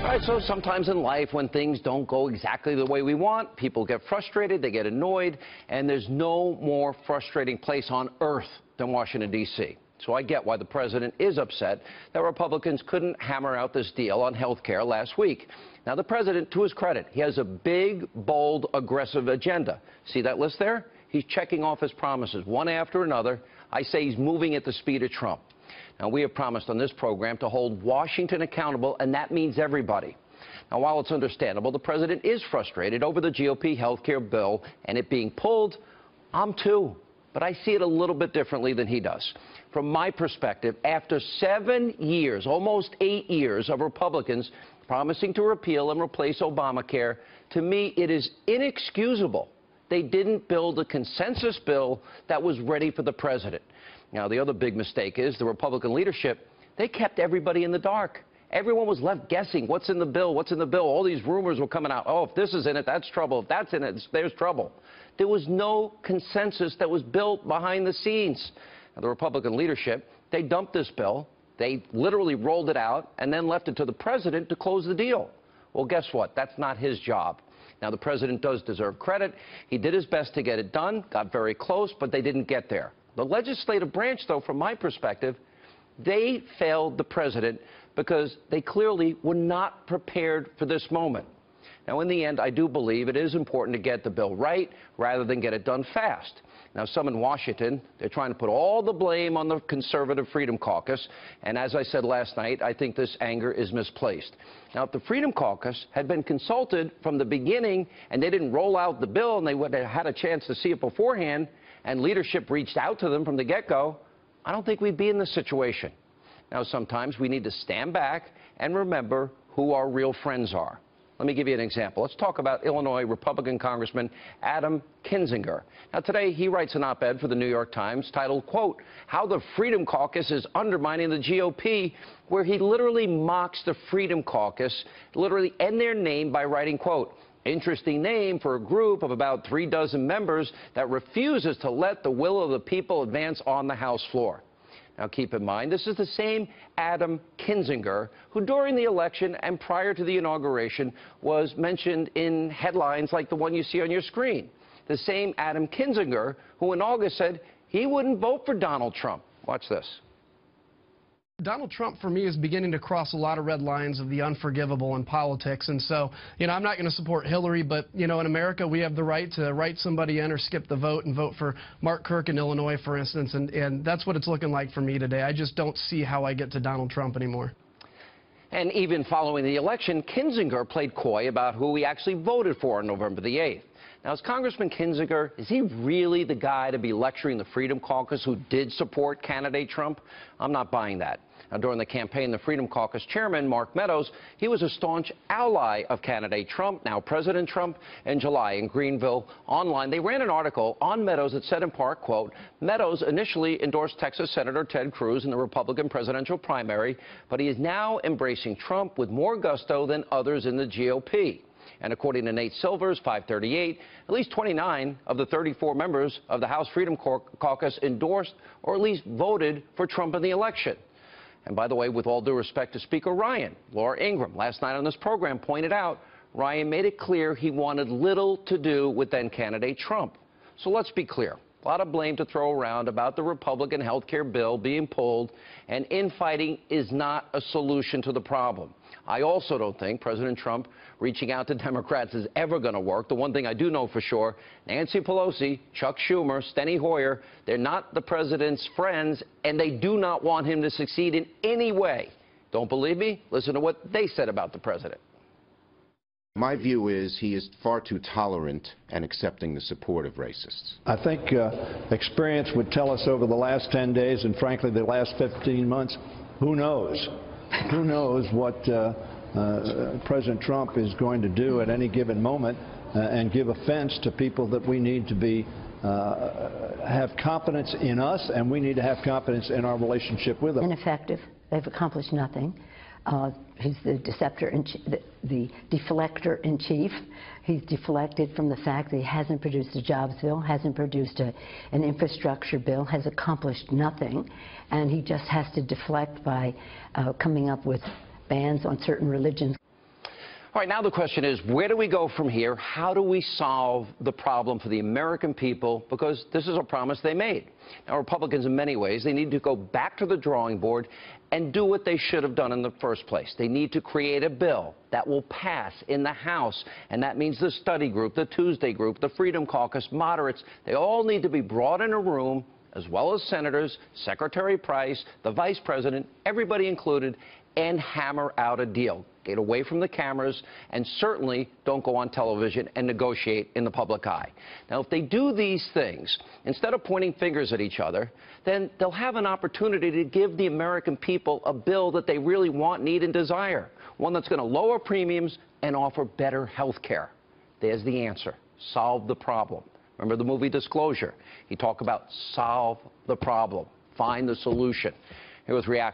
All right, so sometimes in life when things don't go exactly the way we want, people get frustrated, they get annoyed, and there's no more frustrating place on earth than Washington, D.C. So I get why the president is upset that Republicans couldn't hammer out this deal on health care last week. Now, the president, to his credit, he has a big, bold, aggressive agenda. See that list there? He's checking off his promises one after another. I say he's moving at the speed of Trump. Now, we have promised on this program to hold Washington accountable, and that means everybody. Now, while it's understandable, the president is frustrated over the GOP health care bill and it being pulled. I'm too, but I see it a little bit differently than he does. From my perspective, after 7 years, almost 8 years of Republicans promising to repeal and replace Obamacare, to me it is inexcusable they didn't build a consensus bill that was ready for the president. Now, the other big mistake is the Republican leadership, they kept everybody in the dark. Everyone was left guessing, what's in the bill, what's in the bill? All these rumors were coming out. Oh, if this is in it, that's trouble. If that's in it, there's trouble. There was no consensus that was built behind the scenes. Now, the Republican leadership, they dumped this bill. They literally rolled it out and then left it to the president to close the deal. Well, guess what? That's not his job. Now, the president does deserve credit. He did his best to get it done, got very close, but they didn't get there. The legislative branch, though, from my perspective, they failed the president because they clearly were not prepared for this moment. Now, in the end, I do believe it is important to get the bill right rather than get it done fast. Now, some in Washington, they're trying to put all the blame on the Conservative Freedom Caucus, and as I said last night, I think this anger is misplaced. Now, if the Freedom Caucus had been consulted from the beginning and they didn't roll out the bill and they would have had a chance to see it beforehand and leadership reached out to them from the get-go, I don't think we'd be in this situation. Now, sometimes we need to stand back and remember who our real friends are. Let me give you an example. Let's talk about Illinois Republican Congressman Adam Kinzinger. Now, today he writes an op-ed for the New York Times titled, quote, "How the Freedom Caucus is Undermining the GOP," where he literally mocks the Freedom Caucus, literally end their name by writing, quote, "Interesting name for a group of about 36 members that refuses to let the will of the people advance on the House floor." Now, keep in mind, this is the same Adam Kinzinger who, during the election and prior to the inauguration, was mentioned in headlines like the one you see on your screen. The same Adam Kinzinger who in August said he wouldn't vote for Donald Trump. Watch this. Donald Trump, for me, is beginning to cross a lot of red lines of the unforgivable in politics. And so, I'm not going to support Hillary, but, in America, we have the right to write somebody in or skip the vote and vote for Mark Kirk in Illinois, for instance. And that's what it's looking like for me today. I just don't see how I get to Donald Trump anymore. And even following the election, Kinzinger played coy about who he actually voted for on November the 8th. Now, is Congressman Kinzinger, is he really the guy to be lecturing the Freedom Caucus who did support candidate Trump? I'm not buying that. Now, during the campaign, the Freedom Caucus chairman, Mark Meadows, he was a staunch ally of candidate Trump, now President Trump. In July in Greenville Online, they ran an article on Meadows that said in part, quote, "Meadows initially endorsed Texas Senator Ted Cruz in the Republican presidential primary, but he is now embracing Trump with more gusto than others in the GOP." And according to Nate Silvers, 538, at least 29 of the 34 members of the House Freedom Caucus endorsed or at least voted for Trump in the election. And by the way, with all due respect to Speaker Ryan, Laura Ingraham, last night on this program, pointed out Ryan made it clear he wanted little to do with then-candidate Trump. So let's be clear. A lot of blame to throw around about the Republican health care bill being pulled, and infighting is not a solution to the problem. I also don't think President Trump reaching out to Democrats is ever going to work. The one thing I do know for sure, Nancy Pelosi, Chuck Schumer, Steny Hoyer, they're not the president's friends, and they do not want him to succeed in any way. Don't believe me? Listen to what they said about the president. My view is he is far too tolerant and accepting the support of racists. I think experience would tell us over the last 10 days and, frankly, the last 15 months, who knows? Who knows what President Trump is going to do at any given moment and give offense to people that we need to be have confidence in us, and we need to have confidence in our relationship with them. Ineffective. They've accomplished nothing. He's the the deflector in chief. He's deflected from the fact that he hasn't produced a jobs bill, hasn't produced an infrastructure bill, has accomplished nothing, and he just has to deflect by coming up with bans on certain religions. All right, now the question is, where do we go from here? How do we solve the problem for the American people? Because this is a promise they made. Now, Republicans, in many ways, they need to go back to the drawing board and do what they should have done in the first place. They need to create a bill that will pass in the House, and that means the study group, the Tuesday group, the Freedom Caucus, moderates, they all need to be brought in a room, as well as senators, Secretary Price, the vice president, everybody included, and hammer out a deal. Get away from the cameras, and certainly don't go on television and negotiate in the public eye. Now, if they do these things, instead of pointing fingers at each other, then they'll have an opportunity to give the American people a bill that they really want, need, and desire, one that's going to lower premiums and offer better health care. There's the answer. Solve the problem. Remember the movie Disclosure? He talked about solve the problem, find the solution. Here was reaction.